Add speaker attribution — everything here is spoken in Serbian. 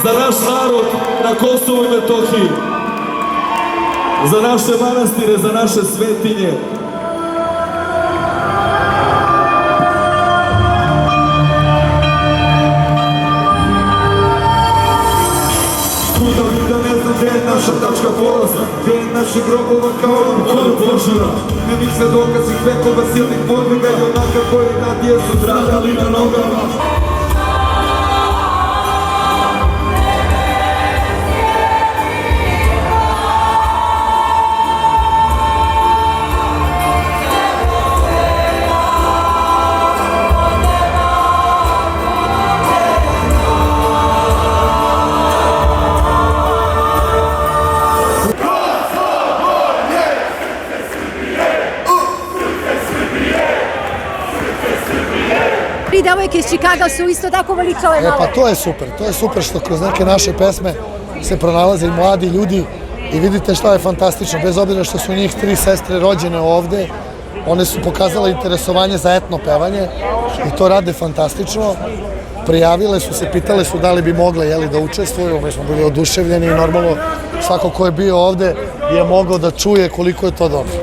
Speaker 1: za naš narod na Kosovu i Metohiji, za naše manastire, za naše svetinje.
Speaker 2: Da ne znam gdje je naša tačka polaza, gdje je naše grobova kao od požara. Ne bih sve dokaz ih vekova silnih podviga i onaka koji nad jesu stradali na nogama.
Speaker 3: I devojke iz Čikaga su isto tako veličale malo.
Speaker 4: Pa to je super što kroz neke naše pesme se pronalaze i mladi ljudi i vidite šta je fantastično, bez obzira što su njih 3 sestre rođene ovde, one su pokazale interesovanje za etno pevanje i to rade fantastično. Prijavile su se, pitale su da li bi mogle da učestvuju, mi smo bili oduševljeni i normalno svako ko je bio ovde je mogao da čuje koliko je to dobro.